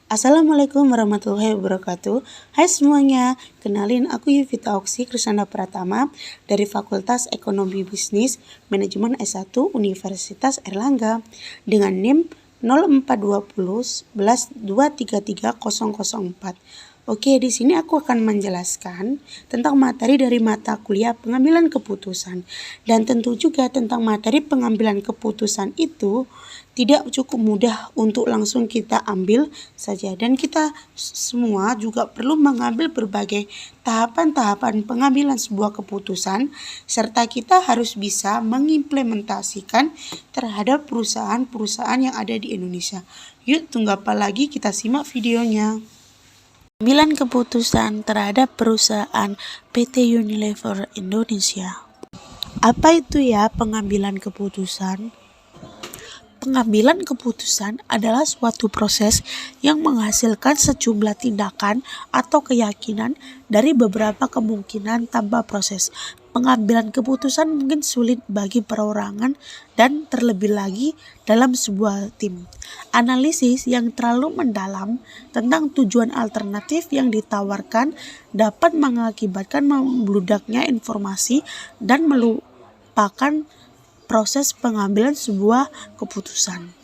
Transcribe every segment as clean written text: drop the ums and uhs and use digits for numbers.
Assalamualaikum warahmatullahi wabarakatuh. Hai semuanya, kenalin aku Yuvita Oksi Krisnanda Pratama dari Fakultas Ekonomi Bisnis Manajemen S1 Universitas Airlangga dengan NIM 042011233004. Oke, di sini aku akan menjelaskan tentang materi dari mata kuliah pengambilan keputusan. Dan tentu juga tentang materi pengambilan keputusan itu tidak cukup mudah untuk langsung kita ambil saja. Dan kita semua juga perlu mengambil berbagai tahapan-tahapan pengambilan sebuah keputusan, serta kita harus bisa mengimplementasikan terhadap perusahaan-perusahaan yang ada di Indonesia. Yuk, tunggu apa lagi, kita simak videonya. Pengambilan keputusan terhadap perusahaan PT Unilever Indonesia. Apa itu ya pengambilan keputusan? Pengambilan keputusan adalah suatu proses yang menghasilkan sejumlah tindakan atau keyakinan dari beberapa kemungkinan tanpa proses. Pengambilan keputusan mungkin sulit bagi perorangan dan terlebih lagi dalam sebuah tim. Analisis yang terlalu mendalam tentang tujuan alternatif yang ditawarkan dapat mengakibatkan membludaknya informasi dan melupakan proses pengambilan sebuah keputusan.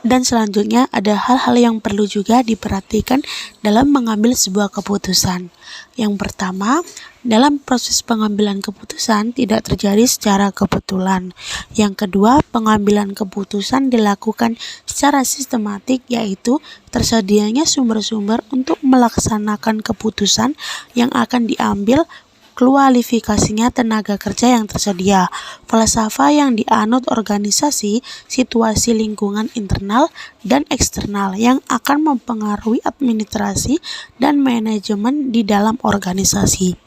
Dan selanjutnya ada hal-hal yang perlu juga diperhatikan dalam mengambil sebuah keputusan. Yang pertama, dalam proses pengambilan keputusan tidak terjadi secara kebetulan. Yang kedua, pengambilan keputusan dilakukan secara sistematik, yaitu tersedianya sumber-sumber untuk melaksanakan keputusan yang akan diambil, kualifikasinya tenaga kerja yang tersedia, falsafah yang dianut organisasi, situasi lingkungan internal dan eksternal yang akan mempengaruhi administrasi dan manajemen di dalam organisasi.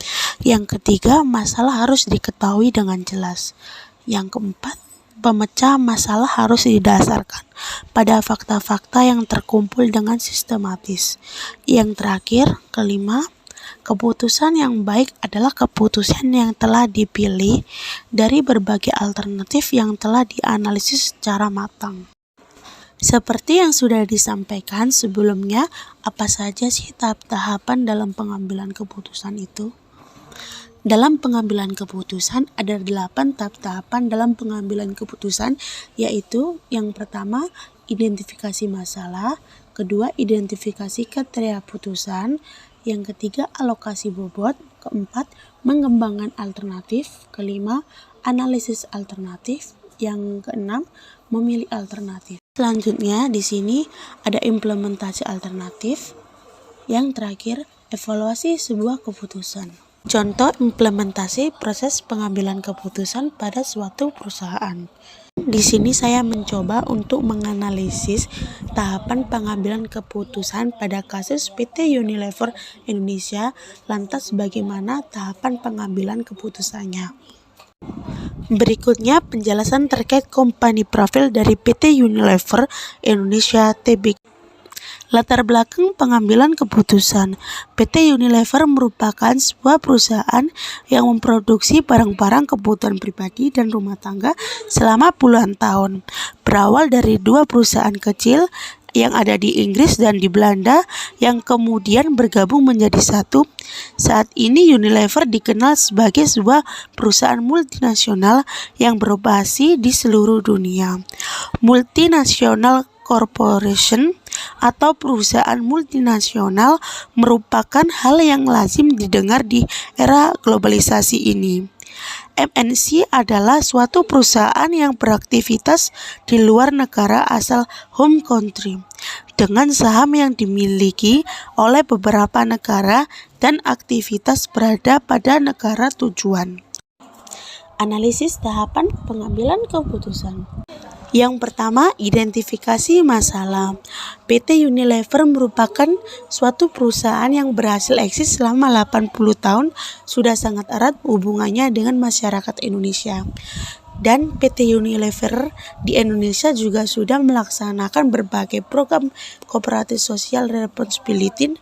Yang ketiga, masalah harus diketahui dengan jelas. Yang keempat, pemecah masalah harus didasarkan pada fakta-fakta yang terkumpul dengan sistematis. Yang terakhir, kelima, keputusan yang baik adalah keputusan yang telah dipilih dari berbagai alternatif yang telah dianalisis secara matang. Seperti yang sudah disampaikan sebelumnya, apa saja sih tahap-tahapan dalam pengambilan keputusan itu? Dalam pengambilan keputusan ada 8 tahap-tahapan dalam pengambilan keputusan, yaitu yang pertama, identifikasi masalah, kedua, identifikasi kriteria putusan, yang ketiga, alokasi bobot, keempat, mengembangkan alternatif, kelima, analisis alternatif, yang keenam, memilih alternatif. Selanjutnya di sini ada implementasi alternatif, yang terakhir, evaluasi sebuah keputusan. Contoh implementasi proses pengambilan keputusan pada suatu perusahaan. Di sini saya mencoba untuk menganalisis tahapan pengambilan keputusan pada kasus PT Unilever Indonesia, lantas bagaimana tahapan pengambilan keputusannya. Berikutnya penjelasan terkait company profile dari PT Unilever Indonesia Tbk. Latar belakang pengambilan keputusan. PT Unilever merupakan sebuah perusahaan yang memproduksi barang-barang kebutuhan pribadi dan rumah tangga selama puluhan tahun. Berawal dari 2 perusahaan kecil yang ada di Inggris dan di Belanda yang kemudian bergabung menjadi satu. Saat ini Unilever dikenal sebagai sebuah perusahaan multinasional yang beroperasi di seluruh dunia. Multinational Corporation atau perusahaan multinasional merupakan hal yang lazim didengar di era globalisasi ini. MNC adalah suatu perusahaan yang beraktivitas di luar negara asal home country, dengan saham yang dimiliki oleh beberapa negara dan aktivitas berada pada negara tujuan. Analisis tahapan pengambilan keputusan. Yang pertama, identifikasi masalah. PT Unilever merupakan suatu perusahaan yang berhasil eksis selama 80 tahun, sudah sangat erat hubungannya dengan masyarakat Indonesia. Dan PT Unilever di Indonesia juga sudah melaksanakan berbagai program kooperatif social responsibility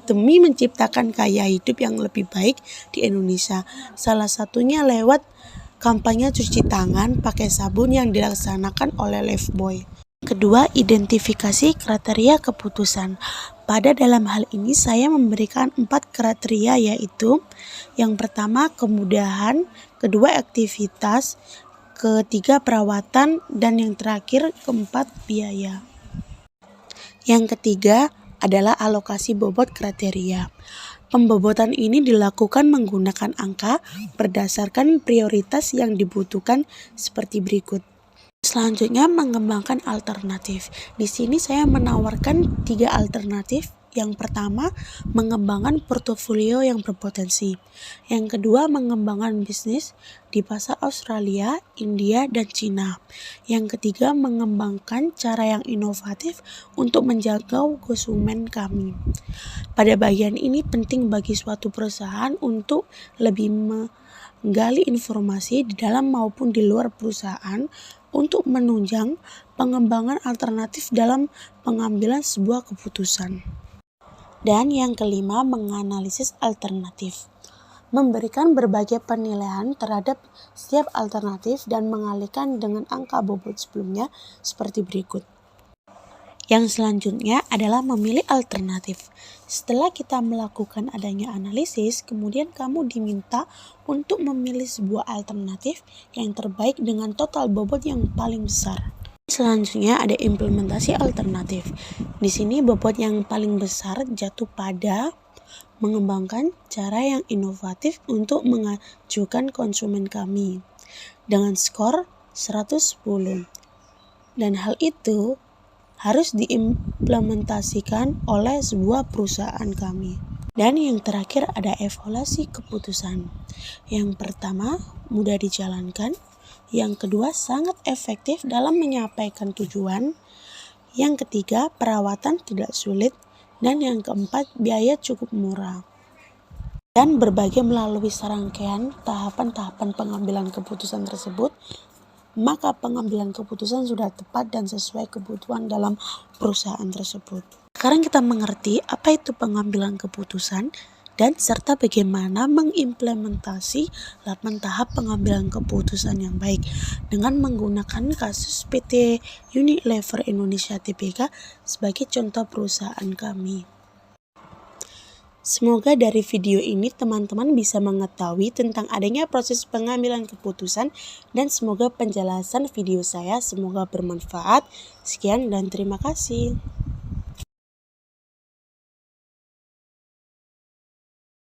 demi menciptakan gaya hidup yang lebih baik di Indonesia. Salah satunya lewat kampanye cuci tangan pakai sabun yang dilaksanakan oleh Lifebuoy. Kedua, identifikasi kriteria keputusan. Pada dalam hal ini saya memberikan 4 kriteria, yaitu yang pertama kemudahan, kedua aktivitas, ketiga perawatan, dan yang terakhir keempat biaya. Yang ketiga adalah alokasi bobot kriteria. Pembobotan ini dilakukan menggunakan angka berdasarkan prioritas yang dibutuhkan seperti berikut. Selanjutnya, mengembangkan alternatif. Di sini saya menawarkan 3 alternatif. Yang pertama, mengembangkan portofolio yang berpotensi. Yang kedua, mengembangkan bisnis di pasar Australia, India, dan Cina. Yang ketiga, mengembangkan cara yang inovatif untuk menjangkau konsumen kami. Pada bagian ini penting bagi suatu perusahaan untuk lebih menggali informasi di dalam maupun di luar perusahaan untuk menunjang pengembangan alternatif dalam pengambilan sebuah keputusan. Dan yang kelima, menganalisis alternatif. Memberikan berbagai penilaian terhadap setiap alternatif dan mengalihkan dengan angka bobot sebelumnya seperti berikut. Yang selanjutnya adalah memilih alternatif. Setelah kita melakukan adanya analisis, kemudian kamu diminta untuk memilih sebuah alternatif yang terbaik dengan total bobot yang paling besar. Selanjutnya ada implementasi alternatif. Di sini bobot yang paling besar jatuh pada mengembangkan cara yang inovatif untuk mengajukan konsumen kami dengan skor 110. Dan hal itu harus diimplementasikan oleh sebuah perusahaan kami. Dan yang terakhir ada evaluasi keputusan. Yang pertama, mudah dijalankan. Yang kedua, sangat efektif dalam menyampaikan tujuan. Yang ketiga, perawatan tidak sulit. Dan yang keempat, biaya cukup murah. Dan berbagai melalui serangkaian tahapan-tahapan pengambilan keputusan tersebut, maka pengambilan keputusan sudah tepat dan sesuai kebutuhan dalam perusahaan tersebut. Sekarang kita mengerti apa itu pengambilan keputusan dan serta bagaimana mengimplementasi 8 tahap pengambilan keputusan yang baik dengan menggunakan kasus PT Unilever Indonesia Tbk sebagai contoh perusahaan kami. Semoga dari video ini teman-teman bisa mengetahui tentang adanya proses pengambilan keputusan dan semoga penjelasan video saya semoga bermanfaat. Sekian dan terima kasih.